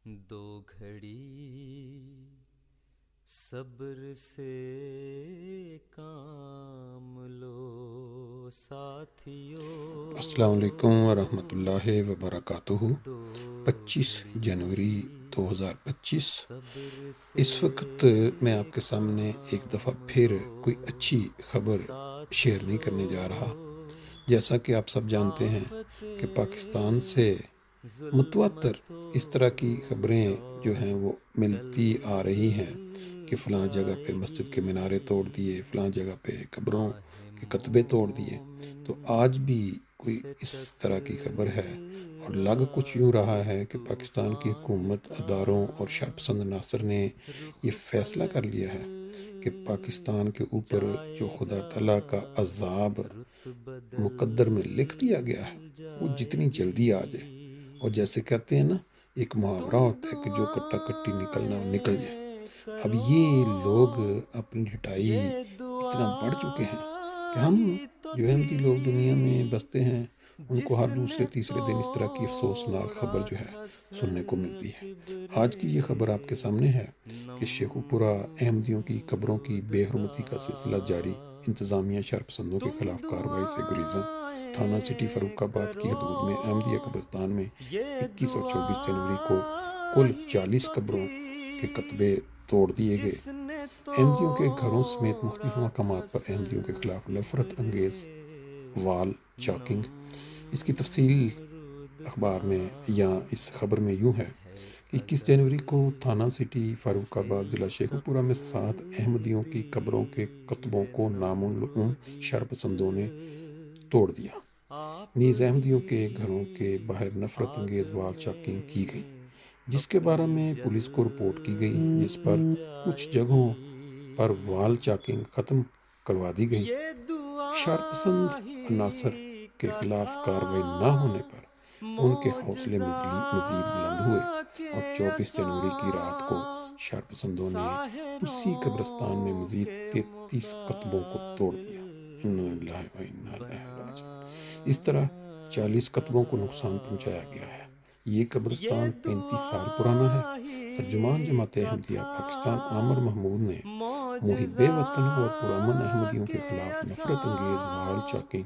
دو گھڑی صبر سے کام لو ساتھیو۔ السلام علیکم ورحمۃ اللہ وبرکاتہ۔ 25 جنوری 2025۔ اس وقت میں آپ کے سامنے ایک دفعہ پھر کوئی اچھی خبر شیئر نہیں کرنے جا رہا۔ جیسا کہ آپ سب جانتے ہیں کہ پاکستان سے متواتر اس طرح کی خبریں جو ہیں وہ ملتی آ رہی ہیں کہ فلاں جگہ پہ مسجد کے مینارے توڑ دیے، فلاں جگہ پہ قبروں کے کتبے توڑ دیے۔ تو آج بھی کوئی اس طرح کی خبر ہے اور لگ کچھ یوں رہا ہے کہ پاکستان کی حکومت، اداروں اور شرپسند عناصر نے یہ فیصلہ کر لیا ہے کہ پاکستان کے اوپر جو خدا تعالیٰ کا عذاب مقدر میں لکھ دیا گیا ہے وہ جتنی جلدی آ جائے۔ اور جیسے کہتے ہیں نا، ایک محاورہ ہوتا ہے کہ جو کٹا کٹی نکلنا وہ نکل جائے۔ اب یہ لوگ اپنی ہٹائی اتنا بڑھ چکے ہیں کہ ہم جو احمدی لوگ دنیا میں بستے ہیں ان کو ہر دوسرے تیسرے دن اس طرح کی افسوسناک خبر جو ہے سننے کو ملتی ہے۔ آج کی یہ خبر آپ کے سامنے ہے کہ شیخو پورہ احمدیوں کی قبروں کی بے حرمتی کا سلسلہ جاری، انتظامیہ شرپسندوں کے خلاف کارروائی سے گریزاں۔ تھانہ سٹی فاروق آباد کی حدود میں احمدیہ قبرستان میں 21 اور 24 جنوری کو کل 40 قبروں کے کتبے توڑ دیے گئے۔ احمدیوں کے گھروں سمیت مختلف مقامات پر احمدیوں کے خلاف نفرت انگیز وال چاکنگ۔ اس کی تفصیل اخبار میں یا اس خبر میں یوں ہے کہ 21 جنوری کو تھانہ سٹی فاروق آباد ضلع شیخو پورہ میں 7 احمدیوں کی قبروں کے کتبوں کو نامعلوم شرپسندوں نے توڑ دیا۔ نیز احمدیوں کے گھروں کے باہر نفرت انگیز وال چاکنگ کی گئی، جس کے بارے میں پولیس کو رپورٹ کی گئی، جس پر کچھ جگہوں پر وال چاکنگ ختم کروا دی گئی۔ شرپسند عناصر کے خلاف کارروائی نہ ہونے پر ان کے حوصلے مزید بلند ہوئے اور 24 جنوری کی رات کو شرپسندوں نے اسی قبرستان میں مزید 33 کتبوں کو توڑ دیا۔ انا للہ و انا الیہ راجعون۔ اس طرح 40 کتبوں کو نقصان پہنچایا گیا ہے۔ یہ قبرستان 35 سال پرانا ہے۔ ترجمان جماعت احمدیہ پاکستان عامر محمود نے محب وطن اور پرامن احمدیوں کے خلاف نفرت انگیز وال چاکنگ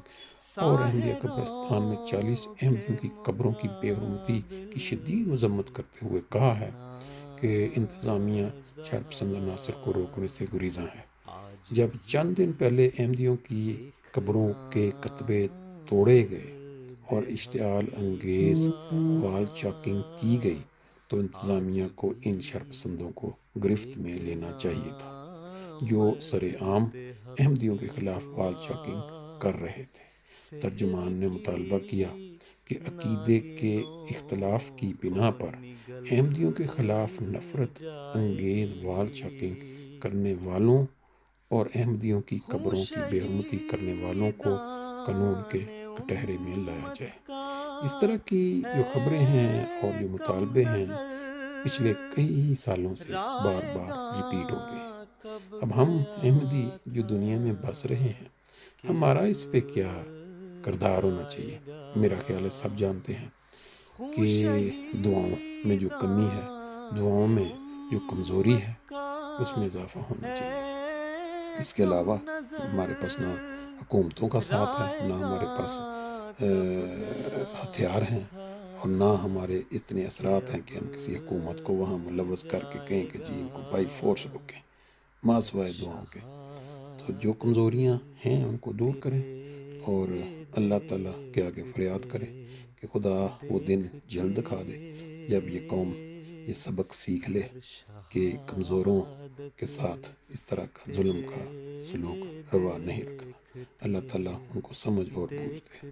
اور احمدیہ قبرستان میں 40 احمدیوں کی قبروں کی بے حرمتی کی شدید مذمت کرتے ہوئے کہا ہے کہ انتظامیہ شرپسند عناصر کو روکنے سے گریزاں ہے۔ جب چند دن پہلے احمدیوں کی قبروں کے کتبے توڑے گئے اور اشتعال انگیز وال چاکنگ کی گئی تو انتظامیہ کو ان شرپسندوں کو گرفت میں لینا چاہیے تھا جو سر عام احمدیوں کے خلاف وال چاکنگ کر رہے تھے۔ ترجمان نے مطالبہ کیا کہ عقیدے کے اختلاف کی بنا پر احمدیوں کے خلاف نفرت انگیز وال چاکنگ کرنے والوں اور احمدیوں کی قبروں کی بے حرمتی کرنے والوں کو قانون کے کٹہرے میں لایا جائے۔ اس طرح کی جو خبریں ہیں اور جو مطالبے ہیں پچھلے کئی سالوں سے بار بار ریپیٹ ہو رہے ہیں۔ اب ہم احمدی جو دنیا میں بس رہے ہیں، ہمارا اس پہ کیا کردار ہونا چاہیے؟ میرا خیال ہے سب جانتے ہیں کہ دعاؤں میں جو کمی ہے، دعاؤں میں جو کمزوری ہے، اس میں اضافہ ہونا چاہیے۔ اس کے علاوہ ہمارے پاس نہ حکومتوں کا ساتھ ہے، نہ ہمارے پاس ہتھیار ہیں اور نہ ہمارے اتنے اثرات ہیں کہ ہم کسی حکومت کو وہاں ملوث کر کے کہیں کہ جی ان کو بائی فورس روکیں، ماں سوائے دعاؤں کے۔ تو جو کمزوریاں ہیں ان کو دور کریں اور اللہ تعالیٰ کے آگے فریاد کریں کہ خدا وہ دن جلد دکھا دے جب یہ قوم یہ سبق سیکھ لے کہ کمزوروں کے ساتھ اس طرح کا ظلم کا سلوک روا نہیں رکھنا۔ اللہ تعالیٰ ان کو سمجھ اور بوجھ دے۔